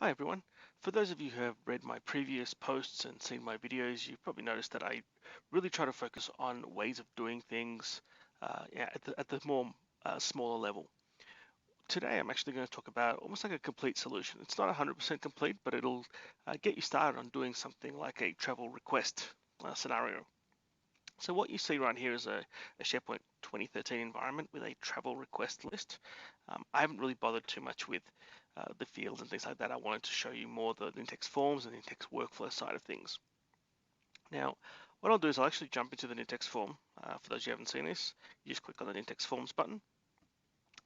Hi everyone. For those of you who have read my previous posts and seen my videos, you've probably noticed that I really try to focus on ways of doing things at the more smaller level. Today I'm actually going to talk about almost like a complete solution. It's not 100% complete, but it'll get you started on doing something like a travel request scenario. So what you see right here is a SharePoint 2013 environment with a travel request list. I haven't really bothered too much with the fields and things like that. I wanted to show you more the Nintex forms and Nintex workflow side of things. Now, what I'll do is I'll actually jump into the Nintex form. For those who haven't seen this, you just click on the Nintex forms button.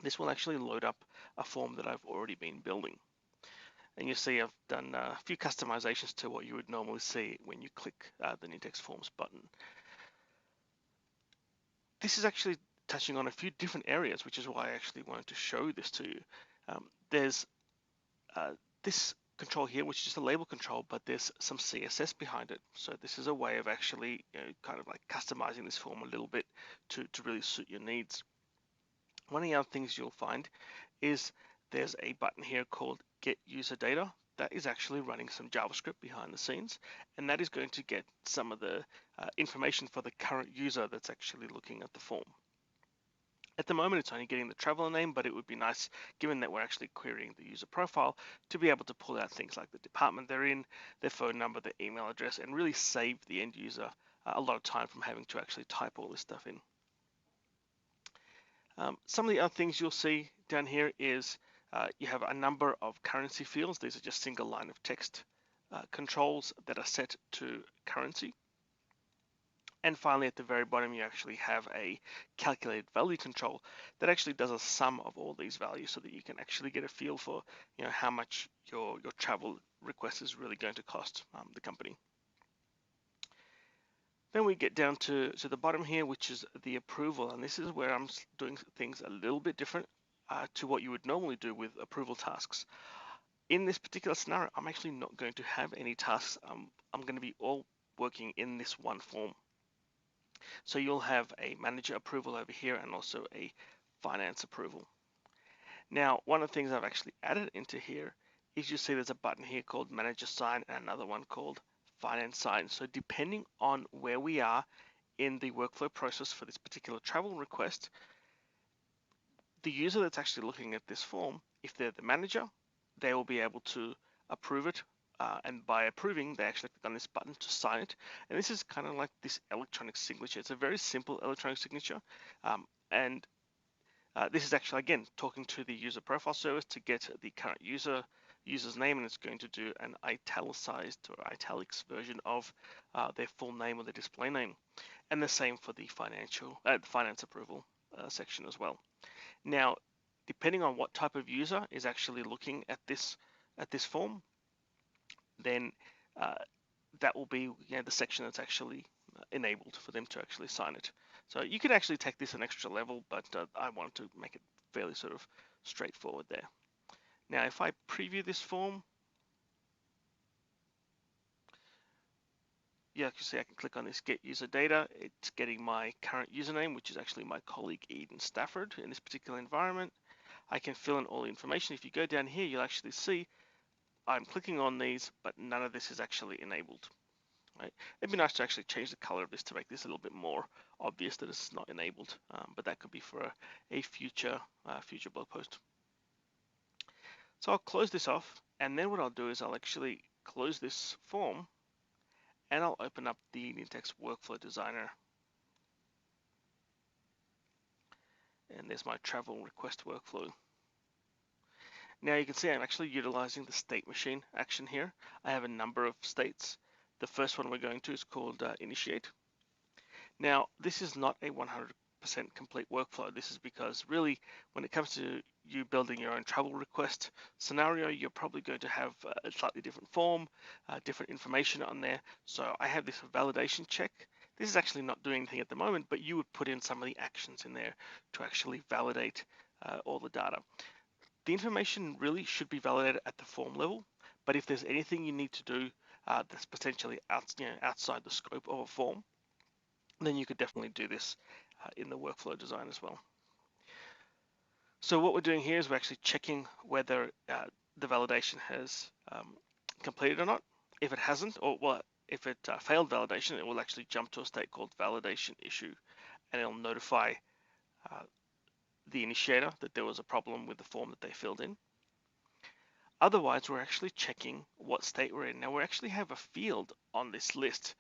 This will actually load up a form that I've already been building. And you'll see I've done a few customizations to what you would normally see when you click the Nintex forms button. This is actually touching on a few different areas, which is why I actually wanted to show this to you. There's this control here, which is just a label control, but there's some CSS behind it. So this is a way of actually kind of like customizing this form a little bit to really suit your needs. One of the other things you'll find is there's a button here called Get User Data. That is actually running some JavaScript behind the scenes, and that is going to get some of the information for the current user that's actually looking at the form. At the moment, it's only getting the traveler name, but it would be nice, given that we're actually querying the user profile, to be able to pull out things like the department they're in, their phone number, their email address, and really save the end user a lot of time from having to actually type all this stuff in. Some of the other things you'll see down here is you have a number of currency fields. These are just single line of text controls that are set to currency. And finally, at the very bottom, you actually have a calculated value control that actually does a sum of all these values so that you can actually get a feel for how much your travel request is really going to cost the company. Then we get down to the bottom here, which is the approval. And this is where I'm doing things a little bit different to what you would normally do with approval tasks. In this particular scenario, I'm actually not going to have any tasks. I'm going to be all working in this one form. So you'll have a manager approval over here and also a finance approval. Now, one of the things I've actually added into here is you see there's a button here called manager sign and another one called finance sign. So depending on where we are in the workflow process for this particular travel request, the user that's actually looking at this form, if they're the manager, they will be able to approve it. And by approving, they actually click on this button to sign it. And this is kind of like this electronic signature. It's a very simple electronic signature. And this is actually, again, talking to the user profile service to get the current user's name, and it's going to do an italicized or italics version of their full name or the display name. And the same for the finance approval section as well. Now, depending on what type of user is actually looking at this form, then that will be the section that's actually enabled for them to actually sign it. So you could actually take this an extra level, but I wanted to make it fairly sort of straightforward there. Now, if I preview this form, you can see I can click on this Get User Data. It's getting my current username, which is actually my colleague Eden Stafford in this particular environment. I can fill in all the information. If you go down here, you'll actually see I'm clicking on these, but none of this is actually enabled. Right? It'd be nice to actually change the color of this to make this a little bit more obvious that it's not enabled, but that could be for a future blog post. So I'll close this off, and then what I'll do is I'll actually close this form, and I'll open up the Nintex Workflow Designer. And there's my travel request workflow. Now you can see I'm actually utilizing the state machine action here. I have a number of states. The first one we're going to is called initiate. Now, this is not a 100% complete workflow. This is because really, when it comes to you building your own travel request scenario, you're probably going to have a slightly different form, different information on there. So I have this validation check. This is actually not doing anything at the moment, but you would put in some of the actions in there to actually validate all the data. The information really should be validated at the form level, but if there's anything you need to do that's potentially outside the scope of a form, then you could definitely do this in the workflow design as well. So what we're doing here is we're actually checking whether the validation has completed or not. If it hasn't, or well, if it failed validation, it will actually jump to a state called validation issue, and it'll notify uh, the initiator that there was a problem with the form that they filled in. Otherwise, we're actually checking what state we're in. Now, we actually have a field on this list,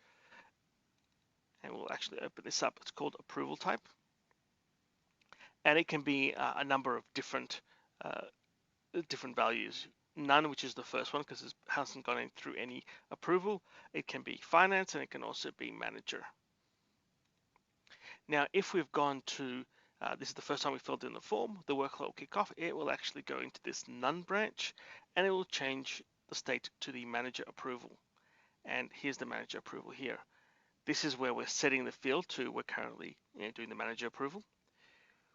and we'll actually open this up. It's called approval type, and it can be a number of different values. None, which is the first one because it hasn't gone in through any approval. It can be finance, and it can also be manager. Now, if we've gone to this is the first time we filled in the form, the workflow will kick off. It will actually go into this none branch, and it will change the state to the manager approval. And here's the manager approval here. This is where we're setting the field to we're currently doing the manager approval.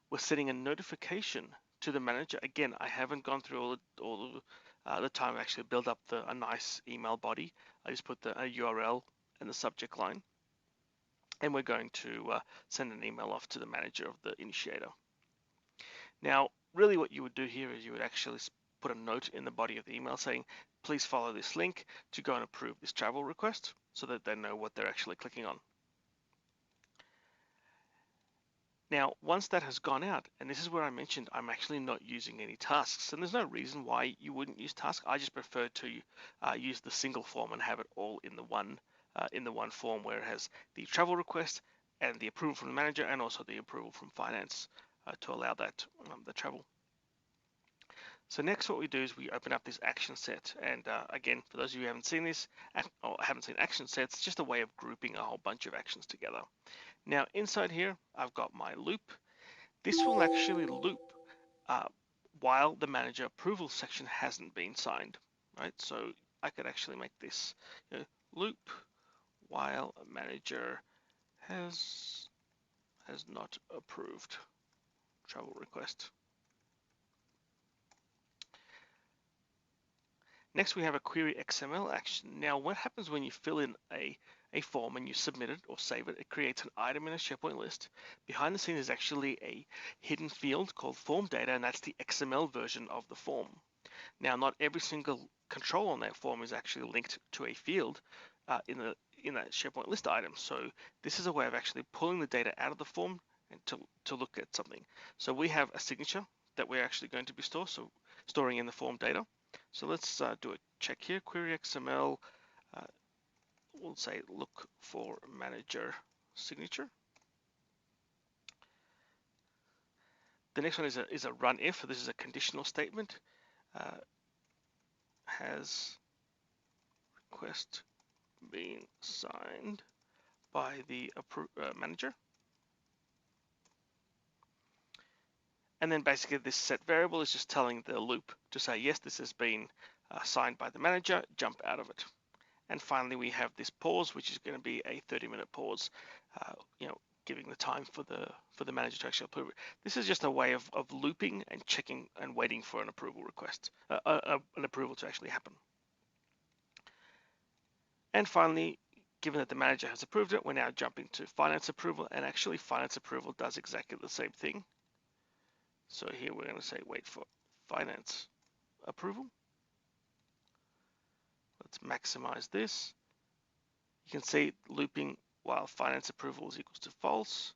We're setting a notification to the manager. Again, I haven't gone through all the time to actually build up a nice email body. I just put a URL and the subject line. And we're going to send an email off to the manager of the initiator. Now, really what you would do here is you would actually put a note in the body of the email saying, please follow this link to go and approve this travel request so that they know what they're actually clicking on. Now, once that has gone out, and this is where I mentioned I'm actually not using any tasks, and there's no reason why you wouldn't use tasks. I just prefer to use the single form and have it all in the one form where it has the travel request and the approval from the manager and also the approval from finance to allow that the travel. So next what we do is we open up this action set, and again, for those of you who haven't seen this or haven't seen action sets, it's just a way of grouping a whole bunch of actions together. Now inside here, I've got my loop. This will actually loop while the manager approval section hasn't been signed, right? So I could actually make this loop while a manager has not approved travel request. Next, we have a query XML action. Now, what happens when you fill in a form and you submit it or save it? It creates an item in a SharePoint list. Behind the scenes is actually a hidden field called form data, and that's the XML version of the form. Now, not every single control on that form is actually linked to a field in that SharePoint list item. So this is a way of actually pulling the data out of the form and to look at something. So we have a signature that we're actually going to be storing in the form data. So let's do a check here. Query XML. We'll say look for manager signature. The next one is a run if. This is a conditional statement. Has request been signed by the manager? And then basically this set variable is just telling the loop to say, yes, this has been signed by the manager, jump out of it. And finally, we have this pause, which is going to be a 30-minute pause, giving the time for the manager to actually approve it. This is just a way of looping and checking and waiting for an approval request, an approval to actually happen. And finally, given that the manager has approved it, we're now jumping to finance approval, and actually finance approval does exactly the same thing. So here we're going to say wait for finance approval. Let's maximize this. You can see looping while finance approval is equals to false.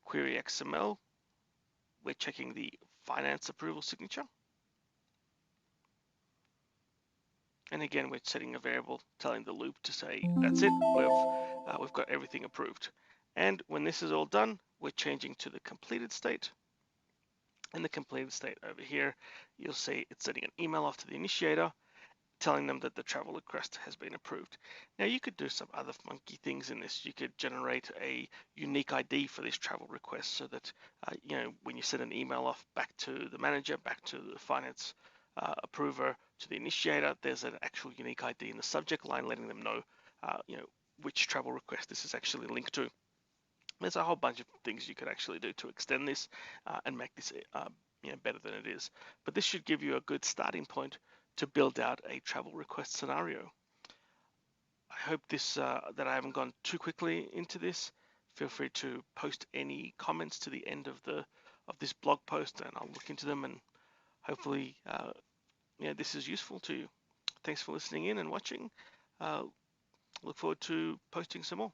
Query XML, we're checking the finance approval signature. And again, we're setting a variable telling the loop to say, that's it, we've got everything approved. And when this is all done, we're changing to the completed state. In the completed state over here, you'll see it's sending an email off to the initiator, telling them that the travel request has been approved. Now you could do some other funky things in this. You could generate a unique ID for this travel request so that when you send an email off back to the manager, back to the finance approver, to the initiator, there's an actual unique ID in the subject line letting them know which travel request this is actually linked to. There's a whole bunch of things you could actually do to extend this and make this better than it is. But this should give you a good starting point to build out a travel request scenario. I hope that I haven't gone too quickly into this. Feel free to post any comments to the end of this blog post, and I'll look into them and hopefully this is useful to you. Thanks for listening in and watching. Look forward to posting some more.